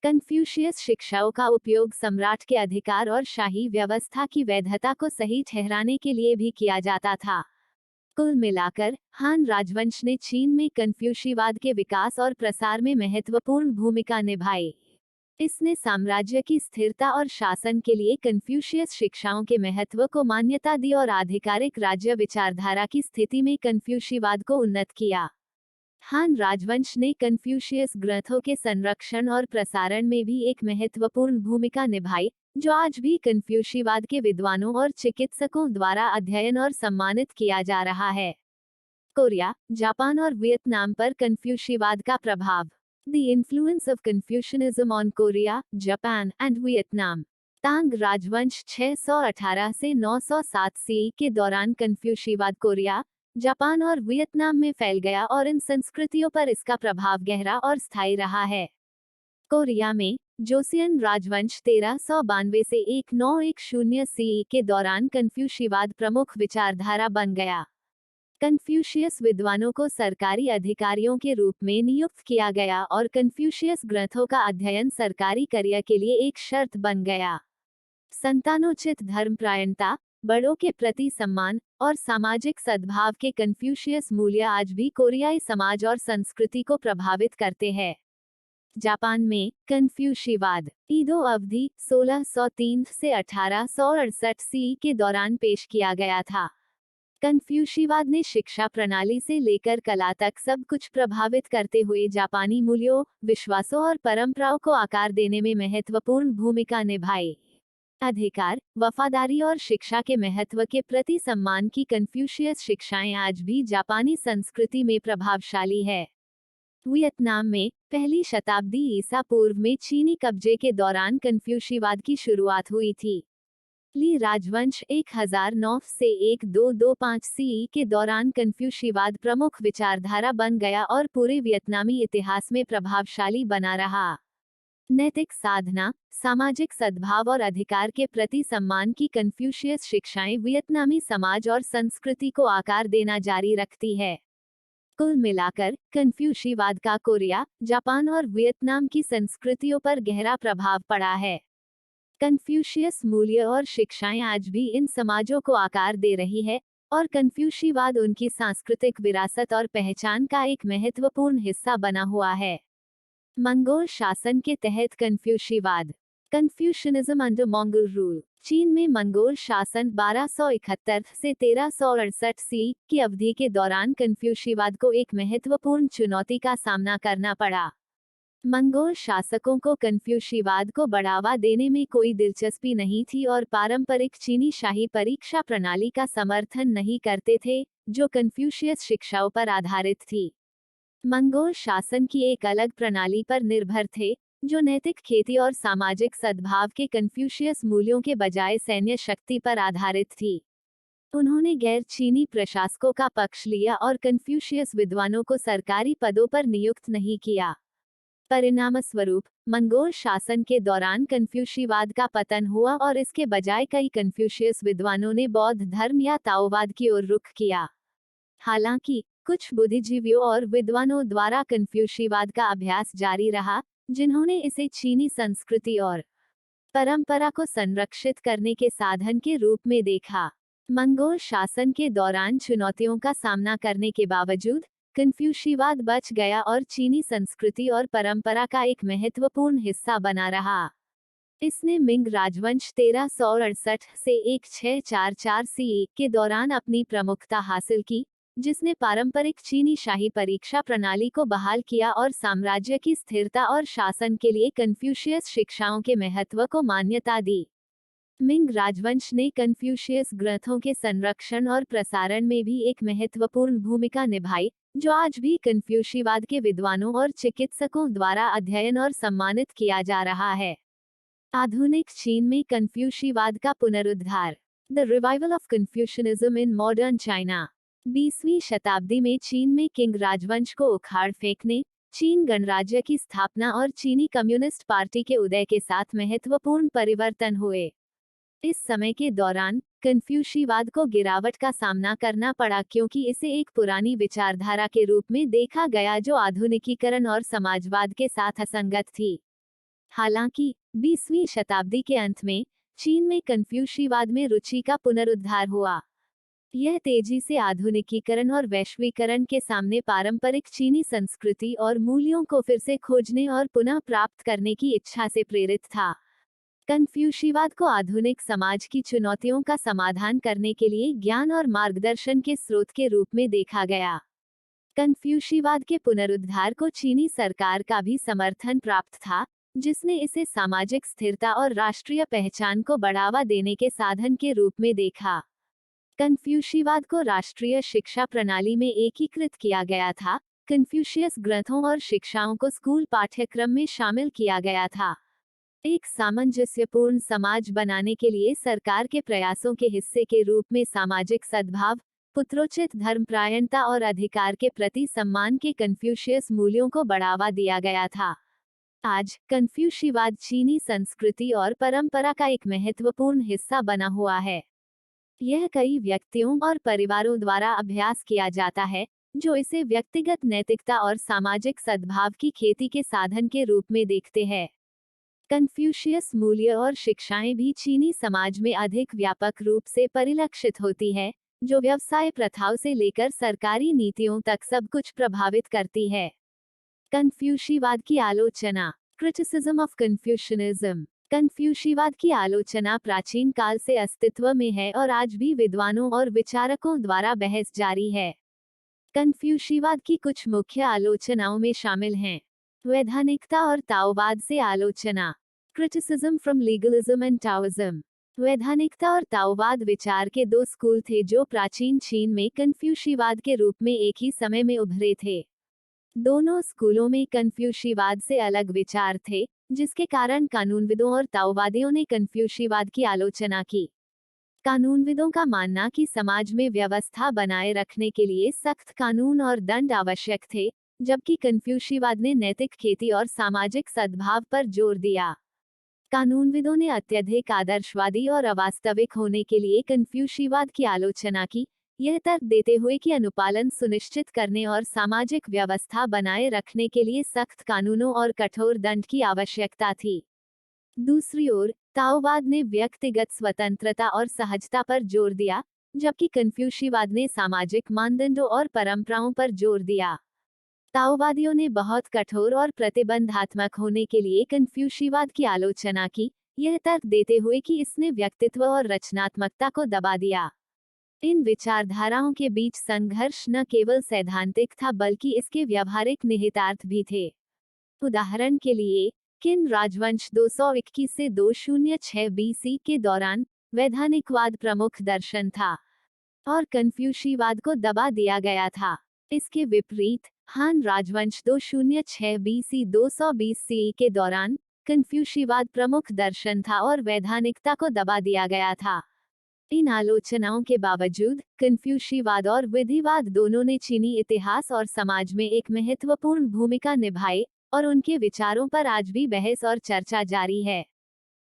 कन्फ्यूशियस शिक्षाओं का उपयोग सम्राट के अधिकार और शाही व्यवस्था की वैधता को सही ठहराने के लिए भी किया जाता था। कुल मिलाकर हान राजवंश ने चीन में कन्फ्यूशीवाद के विकास और प्रसार में महत्वपूर्ण भूमिका निभाई। इसने साम्राज्य की स्थिरता और शासन के लिए कन्फ्यूशियस शिक्षाओं के महत्व को मान्यता दी और आधिकारिक राज्य विचारधारा की स्थिति में कन्फ्यूशीवाद को उन्नत किया। हान राजवंश ने कन्फ्यूशियस ग्रंथों के संरक्षण और प्रसारण में भी एक महत्वपूर्ण भूमिका निभाई, जो आज भी कन्फ्यूशीवाद के विद्वानों और चिकित्सकों द्वारा अध्ययन और सम्मानित किया जा रहा है। कोरिया, जापान और वियतनाम पर कन्फ्यूशीवाद का प्रभाव। The influence of Confucianism on Korea, Japan and Vietnam. Tang राजवंश 618 से 907 सीई के दौरान कन्फ्यूशीवाद कोरिया, जापान और वियतनाम में फैल गया और इन संस्कृतियों पर इसका प्रभाव गहरा और स्थायी रहा है। कोरिया में जोसियन राजवंश 1392 से 1910 सीई के दौरान कन्फ्यूशीवाद प्रमुख विचारधारा बन गया। कन्फ्यूशियस विद्वानों को सरकारी अधिकारियों के रूप में नियुक्त किया गया और कन्फ्यूशियस ग्रंथों का अध्ययन सरकारी करियर के लिए एक शर्त बन गया। संतानोचित धर्मपरायणता, बड़ों के प्रति सम्मान और सामाजिक सद्भाव के कन्फ्यूशियस मूल्य आज भी कोरियाई समाज और संस्कृति को प्रभावित करते हैं। जापान में कन्फ्यूशीवाद ईदो अवधि 1603 से 1868 सीई के दौरान पेश किया गया था। कन्फ्यूशीवाद ने शिक्षा प्रणाली से लेकर कला तक सब कुछ प्रभावित करते हुए जापानी मूल्यों, विश्वासों और परंपराओं को आकार देने में महत्वपूर्ण भूमिका निभाई। अधिकार, वफादारी और शिक्षा के महत्व के प्रति सम्मान की कन्फ्यूशियस शिक्षाएं आज भी जापानी संस्कृति में प्रभावशाली है। वियतनाम में पहली शताब्दी ईसा पूर्व में चीनी कब्जे के दौरान कन्फ्यूशीवाद की शुरुआत हुई थी। ली राजवंश 1009 से 1225 सीई के दौरान कन्फ्यूशीवाद प्रमुख विचारधारा बन गया और पूरे वियतनामी इतिहास में प्रभावशाली बना रहा। नैतिक साधना, सामाजिक सद्भाव और अधिकार के प्रति सम्मान की कन्फ्यूशियस शिक्षाएं वियतनामी समाज और संस्कृति को आकार देना जारी रखती है। कुल मिलाकर कन्फ्यूशीवाद का कोरिया, जापान और वियतनाम की संस्कृतियों पर गहरा प्रभाव पड़ा है। कन्फ्यूशियस मूल्य और शिक्षाएं आज भी इन समाजों को आकार दे रही है और कन्फ्यूशीवाद उनकी सांस्कृतिक विरासत और पहचान का एक महत्वपूर्ण हिस्सा बना हुआ है। मंगोल शासन के तहत कन्फ्यूशीवाद। Confucianism under Mongol rule. चीन में मंगोल शासन 1271 से 1368 सी की अवधि के दौरान कन्फ्यूशीवाद को एक महत्वपूर्ण चुनौती का सामना करना पड़ा। मंगोल शासकों को कन्फ्यूशीवाद को बढ़ावा देने में कोई दिलचस्पी नहीं थी और पारंपरिक चीनी शाही परीक्षा प्रणाली का समर्थन नहीं करते थे, जो कन्फ्यूशियस शिक्षाओं पर आधारित थी। मंगोल शासन की एक अलग प्रणाली पर निर्भर थे, जो नैतिक खेती और सामाजिक सद्भाव के कन्फ्यूशियस मूल्यों के बजाय सैन्य शक्ति पर आधारित थी। उन्होंने गैर चीनी प्रशासकों का पक्ष लिया और कन्फ्यूशियस विद्वानों को सरकारी पदों पर नियुक्त नहीं किया। परिणामस्वरूप मंगोल शासन के दौरान कन्फ्यूशीवाद का पतन हुआ और इसके बजाय कई कन्फ्यूशियस विद्वानों ने बौद्ध धर्म या ताओवाद की ओर रुख किया। हालांकि कुछ बुद्धिजीवियों और विद्वानों द्वारा कन्फ्यूशीवाद का अभ्यास जारी रहा, जिन्होंने इसे चीनी संस्कृति और परंपरा को संरक्षित करने के साधन के रूप में देखा। मंगोल शासन के दौरान चुनौतियों का सामना करने के बावजूद कन्फ्यूशीवाद बच गया और चीनी संस्कृति और परंपरा का एक महत्वपूर्ण हिस्सा बना रहा। इसने मिंग राजवंश 1368 से 1644 सीई के दौरान अपनी प्रमुखता हासिल की, जिसने पारंपरिक चीनी शाही परीक्षा प्रणाली को बहाल किया और साम्राज्य की स्थिरता और शासन के लिए कन्फ्यूशियस शिक्षाओं के महत्व को मान्यता दी। मिंग राजवंश ने कन्फ्यूशियस ग्रंथों के संरक्षण और प्रसारण में भी एक महत्वपूर्ण भूमिका निभाई, जो आज भी कन्फ्यूशीवाद के विद्वानों और चिकित्सकों द्वारा अध्ययन और सम्मानित किया जा रहा है। आधुनिक चीन में कन्फ्यूशीवाद का पुनरुद्धार। The revival of Confucianism in modern China. 20वीं शताब्दी में चीन में किंग राजवंश को उखाड़ फेंकने, चीन गणराज्य की स्थापना और चीनी कम्युनिस्ट पार्टी के उदय के साथ महत्वपूर्ण परिवर्तन हुए। इस समय के दौरान कन्फ्यूशीवाद को गिरावट का सामना करना पड़ा क्योंकि इसे एक पुरानी विचारधारा के रूप में देखा गया जो आधुनिकीकरण और समाजवाद के साथ असंगत थी। हालांकि 20वीं शताब्दी के अंत में चीन में कन्फ्यूशीवाद में रुचि का पुनरुद्धार हुआ। यह तेजी से आधुनिकीकरण और वैश्वीकरण के सामने पारंपरिक चीनी संस्कृति और मूल्यों को फिर से खोजने और पुनः प्राप्त करने की इच्छा से प्रेरित था। कन्फ्यूशीवाद को आधुनिक समाज की चुनौतियों का समाधान करने के लिए ज्ञान और मार्गदर्शन के स्रोत के रूप में देखा गया। कन्फ्यूशीवाद के पुनरुद्धार को चीनी सरकार का भी समर्थन प्राप्त था, जिसने इसे सामाजिक स्थिरता और राष्ट्रीय पहचान को बढ़ावा देने के साधन के रूप में देखा। कन्फ्यूशीवाद को राष्ट्रीय शिक्षा प्रणाली में एकीकृत किया गया था। कन्फ्यूशियस ग्रंथों और शिक्षाओं को स्कूल पाठ्यक्रम में शामिल किया गया था। एक सामंजस्यपूर्ण समाज बनाने के लिए सरकार के प्रयासों के हिस्से के रूप में सामाजिक सद्भाव, पुत्रोचित धर्मपरायणता और अधिकार के प्रति सम्मान के कन्फ्यूशियस मूल्यों को बढ़ावा दिया गया था। आज कन्फ्यूशीवाद चीनी संस्कृति और परंपरा का एक महत्वपूर्ण हिस्सा बना हुआ है। यह कई व्यक्तियों और परिवारों द्वारा अभ्यास किया जाता है, जो इसे व्यक्तिगत नैतिकता और सामाजिक सद्भाव की खेती के साधन के रूप में देखते हैं। कन्फ्यूशियस मूल्य और शिक्षाएं भी चीनी समाज में अधिक व्यापक रूप से परिलक्षित होती है, जो व्यवसाय प्रथाओं से लेकर सरकारी नीतियों तक सब कुछ प्रभावित करती है। कन्फ्यूशीवाद की आलोचना, क्रिटिसिज्म ऑफ कन्फ्यूशनिज्म। कन्फ्यूशीवाद की आलोचना प्राचीन काल से अस्तित्व में है और आज भी विद्वानों और विचारकों द्वारा बहस जारी है। कन्फ्यूशीवाद की कुछ मुख्य आलोचनाओं में शामिल हैं: वैधानिकता और ताओवाद से आलोचना, criticism from legalism and Taoism. वैधानिकता और ताओवाद विचार के दो स्कूल थे जो प्राचीन चीन में कन्फ्यूशीवाद के रूप में एक ही समय में उभरे थे। दोनों स्कूलों में कन्फ्यूशीवाद से अलग विचार थे, जिसके कारण कानूनविदों और ताओवादियों ने कन्फ्यूशीवाद की आलोचना की। कानूनविदों का मानना कि समाज में व्यवस्था बनाए रखने के लिए सख्त कानून और दंड आवश्यक थे, जबकि कन्फ्यूशीवाद ने नैतिक खेती और सामाजिक सद्भाव पर जोर दिया। कानूनविदों ने अत्यधिक आदर्शवादी और अवास्तविक होने के लिए कन्फ्यूशीवाद की आलोचना की, यह तर्क देते हुए कि अनुपालन सुनिश्चित करने और सामाजिक व्यवस्था बनाए रखने के लिए सख्त कानूनों और कठोर दंड की आवश्यकता थी। दूसरी ओर, ताओवाद ने व्यक्तिगत स्वतंत्रता और सहजता पर जोर दिया, जबकि कन्फ्यूशीवाद ने सामाजिक मानदंडों और परंपराओं पर जोर दिया। ताओवादियों ने बहुत कठोर और प्रतिबंधात्मक होने के लिए कन्फ्यूशीवाद की आलोचना की, यह तर्क देते हुए कि इसने व्यक्तित्व और रचनात्मकता को दबा दिया। इन विचारधाराओं के बीच संघर्ष न केवल सैद्धांतिक था बल्कि इसके व्यावहारिक निहितार्थ भी थे। उदाहरण के लिए, किन राजवंश 221 से 206 बीसी के दौरान वैधानिकवाद प्रमुख दर्शन था और कन्फ्यूशीवाद को दबा दिया गया था। इसके विपरीत, हान राजवंश 206 बीसी 220 सीई के दौरान कन्फ्यूशीवाद प्रमुख दर्शन था और वैधानिकता को दबा दिया गया था। इन आलोचनाओं के बावजूद, कन्फ्यूशीवाद और विधिवाद दोनों ने चीनी इतिहास और समाज में एक महत्वपूर्ण भूमिका निभाई और उनके विचारों पर आज भी बहस और चर्चा जारी है।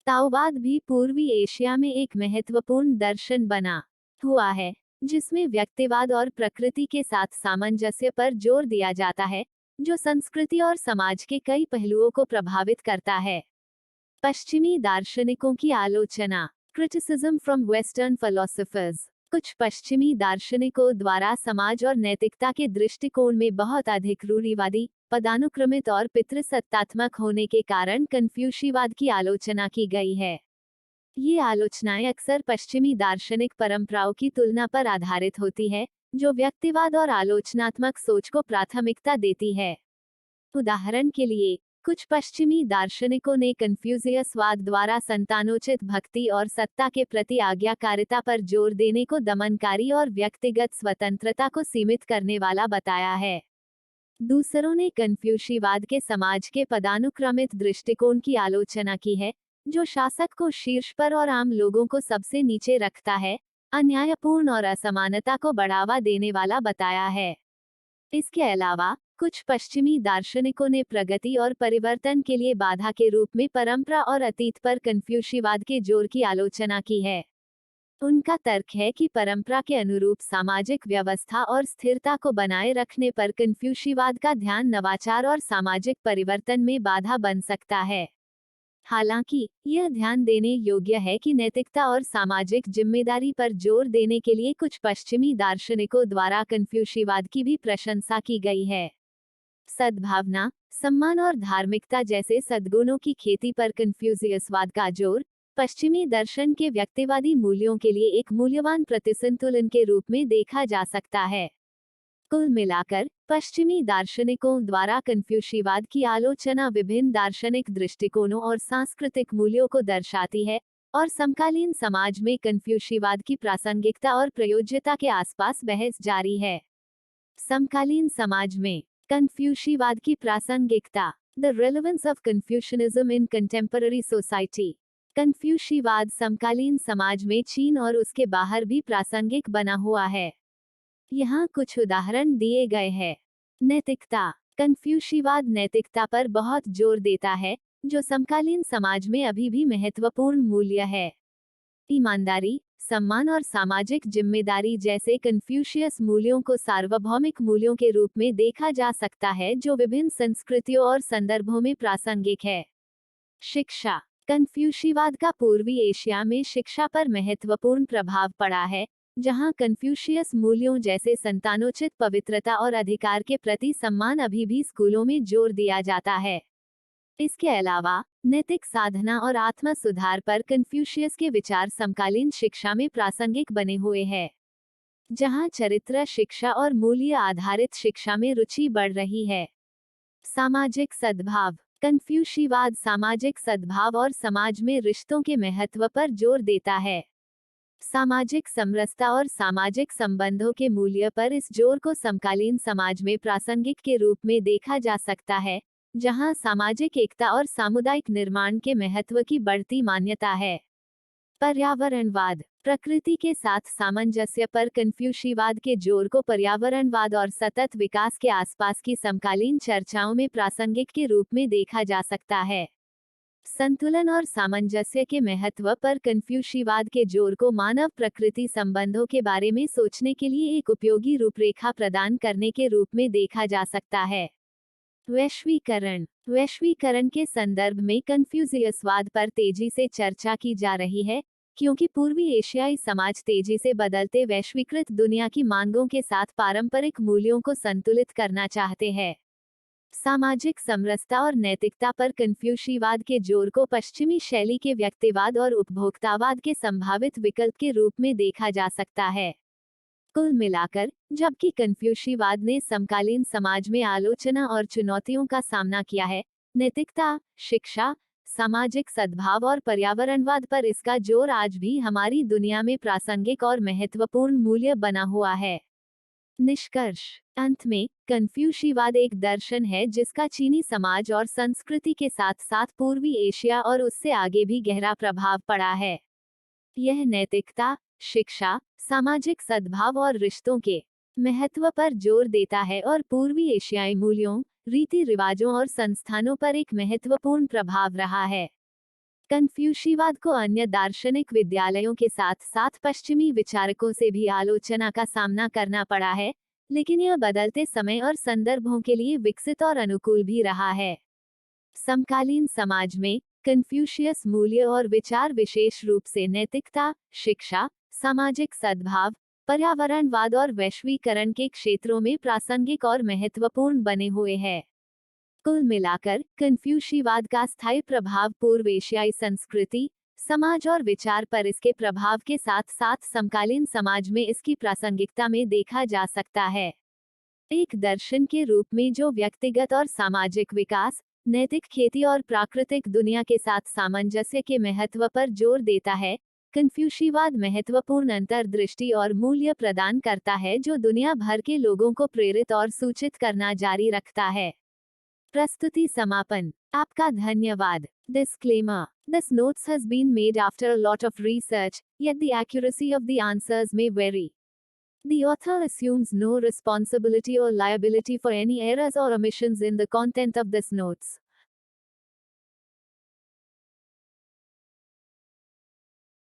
ताओवाद भी पूर्वी एशिया में एक महत्वपूर्ण दर्शन बना हुआ है, जिसमें व्यक्तिवाद और प्रकृति के साथ सामंजस्य पर जोर दिया जाता है, जो संस्कृति और समाज के कई पहलुओं को प्रभावित करता है। पश्चिमी दार्शनिकों की आलोचना, क्रिटिसिज्म फ्रॉम वेस्टर्न फिलोसोफर्स। कुछ पश्चिमी दार्शनिकों द्वारा समाज और नैतिकता के दृष्टिकोण में बहुत अधिक रूढ़िवादी, पदानुक्रमित और पितृसत्तात्मक होने के कारण कन्फ्यूशीवाद की आलोचना की गई है। ये आलोचनाएं अक्सर पश्चिमी दार्शनिक परंपराओं की तुलना पर आधारित होती है, जो व्यक्तिवाद और आलोचनात्मक सोच को प्राथमिकता देती है। उदाहरण के लिए, कुछ पश्चिमी दार्शनिकों ने कन्फ्यूशियसवाद द्वारा संतानोचित भक्ति और सत्ता के प्रति आज्ञाकारिता पर जोर देने को दमनकारी और व्यक्तिगत स्वतंत्रता को सीमित करने वाला बताया है। दूसरों ने कन्फ्यूशीवाद के समाज के पदानुक्रमित दृष्टिकोण की आलोचना की है, जो शासक को शीर्ष पर और आम लोगों को सबसे नीचे रखता है, अन्यायपूर्ण और असमानता को बढ़ावा देने वाला बताया है। इसके अलावा, कुछ पश्चिमी दार्शनिकों ने प्रगति और परिवर्तन के लिए बाधा के रूप में परंपरा और अतीत पर कन्फ्यूशीवाद के जोर की आलोचना की है। उनका तर्क है कि परंपरा के अनुरूप सामाजिक व्यवस्था और स्थिरता को बनाए रखने पर कन्फ्यूशीवाद का ध्यान नवाचार और सामाजिक परिवर्तन में बाधा बन सकता है। हालांकि यह ध्यान देने योग्य है कि नैतिकता और सामाजिक जिम्मेदारी पर जोर देने के लिए कुछ पश्चिमी दार्शनिकों द्वारा कन्फ्यूशीवाद की भी प्रशंसा की गई है। सद्भावना, सम्मान और धार्मिकता जैसे सद्गुणों की खेती पर कन्फ्यूशियसवाद का जोर पश्चिमी दर्शन के व्यक्तिवादी मूल्यों के लिए एक मूल्यवान प्रतिसंतुलन के रूप में देखा जा सकता है। कुल मिलाकर पश्चिमी दार्शनिकों द्वारा कन्फ्यूशीवाद की आलोचना विभिन्न दार्शनिक दृष्टिकोणों और सांस्कृतिक मूल्यों को दर्शाती है और समकालीन समाज में कन्फ्यूशीवाद की प्रासंगिकता और प्रयोज्यता के आसपास बहस जारी है। समकालीन समाज में कन्फ्यूशीवाद की प्रासंगिकता, the relevance of Confucianism in contemporary society. कन्फ्यूशीवाद समकालीन समाज में चीन और उसके बाहर भी प्रासंगिक बना हुआ है। यहाँ कुछ उदाहरण दिए गए हैं। नैतिकता, कन्फ्यूशीवाद नैतिकता पर बहुत जोर देता है, जो समकालीन समाज में अभी भी महत्वपूर्ण मूल्य है। ईमानदारी, सम्मान और सामाजिक जिम्मेदारी जैसे कन्फ्यूशियस मूल्यों को सार्वभौमिक मूल्यों के रूप में देखा जा सकता है जो विभिन्न संस्कृतियों और संदर्भों में प्रासंगिक है। शिक्षा, कन्फ्यूशीवाद का पूर्वी एशिया में शिक्षा पर महत्वपूर्ण प्रभाव पड़ा है, जहां कन्फ्यूशियस मूल्यों जैसे संतानोचित पवित्रता और अधिकार के प्रति सम्मान अभी भी स्कूलों में जोर दिया जाता है। इसके अलावा नैतिक साधना और आत्म सुधार पर कन्फ्यूशियस के विचार समकालीन शिक्षा में प्रासंगिक बने हुए हैं, जहां चरित्र शिक्षा और मूल्य आधारित शिक्षा में रुचि बढ़ रही है। सामाजिक सद्भाव, कन्फ्यूशीवाद सामाजिक सद्भाव और समाज में रिश्तों के महत्व पर जोर देता है। सामाजिक समरसता और सामाजिक संबंधों के मूल्य पर इस जोर को समकालीन समाज में प्रासंगिक के रूप में देखा जा सकता है, जहां सामाजिक एकता और सामुदायिक निर्माण के महत्व की बढ़ती मान्यता है। पर्यावरणवाद, प्रकृति के साथ सामंजस्य पर कन्फ्यूशीवाद के जोर को पर्यावरणवाद और सतत विकास के आसपास की समकालीन चर्चाओं में प्रासंगिक के रूप में देखा जा सकता है। संतुलन और सामंजस्य के महत्व पर कन्फ्यूशीवाद के जोर को मानव प्रकृति संबंधों के बारे में सोचने के लिए एक उपयोगी रूपरेखा प्रदान करने के रूप में देखा जा सकता है। वैश्वीकरण, वैश्वीकरण के संदर्भ में कन्फ्यूशियसवाद पर तेजी से चर्चा की जा रही है, क्योंकि पूर्वी एशियाई समाज तेजी से बदलते वैश्वीकृत दुनिया की मांगों के साथ पारंपरिक मूल्यों को संतुलित करना चाहते हैं। सामाजिक समरसता और नैतिकता पर कन्फ्यूशीवाद के जोर को पश्चिमी शैली के व्यक्तिवाद और उपभोक्तावाद के संभावित विकल्प के रूप में देखा जा सकता है। कुल मिलाकर, जबकि कन्फ्यूशीवाद ने समकालीन समाज में आलोचना और चुनौतियों का सामना किया है, नैतिकता, शिक्षा, सामाजिक सद्भाव और पर्यावरणवाद पर इसका जोर आज भी हमारी दुनिया में प्रासंगिक और महत्वपूर्ण मूल्य बना हुआ है। निष्कर्ष, अंत में, कन्फ्यूशीवाद एक दर्शन है जिसका चीनी समाज और संस्कृति के साथ साथ पूर्वी एशिया और उससे आगे भी गहरा प्रभाव पड़ा है। यह नैतिकता, शिक्षा, सामाजिक सद्भाव और रिश्तों के महत्व पर जोर देता है और पूर्वी एशियाई मूल्यों, रीति रिवाजों और संस्थानों पर एक महत्वपूर्ण प्रभाव रहा है। कन्फ्यूशीवाद को अन्य दार्शनिक विद्यालयों के साथ साथ पश्चिमी विचारकों से भी आलोचना का सामना करना पड़ा है, लेकिन यह बदलते समय और संदर्भों के लिए विकसित और अनुकूल भी रहा है। समकालीन समाज में कन्फ्यूशियस मूल्य और विचार विशेष रूप से नैतिकता, शिक्षा, सामाजिक सद्भाव, पर्यावरणवाद और वैश्वीकरण के क्षेत्रों में प्रासंगिक और महत्वपूर्ण बने हुए हैं। कुल मिलाकर, कन्फ्यूशीवाद का स्थायी प्रभाव पूर्व एशियाई संस्कृति, समाज और विचार पर इसके प्रभाव के साथ साथ समकालीन समाज में इसकी प्रासंगिकता में देखा जा सकता है। एक दर्शन के रूप में जो व्यक्तिगत और सामाजिक विकास, नैतिक खेती और प्राकृतिक दुनिया के साथ सामंजस्य के महत्व पर जोर देता है, कन्फ्यूशीवाद महत्वपूर्ण अंतर्दृष्टि और मूल्य प्रदान करता है जो दुनिया भर के लोगों को प्रेरित और सूचित करना जारी रखता है। प्रस्तुति समापन। आपका धन्यवाद। Disclaimer. This notes has been made after a lot of research, yet the accuracy of the answers may vary. The author assumes no responsibility or liability for any errors or omissions in the content of this notes.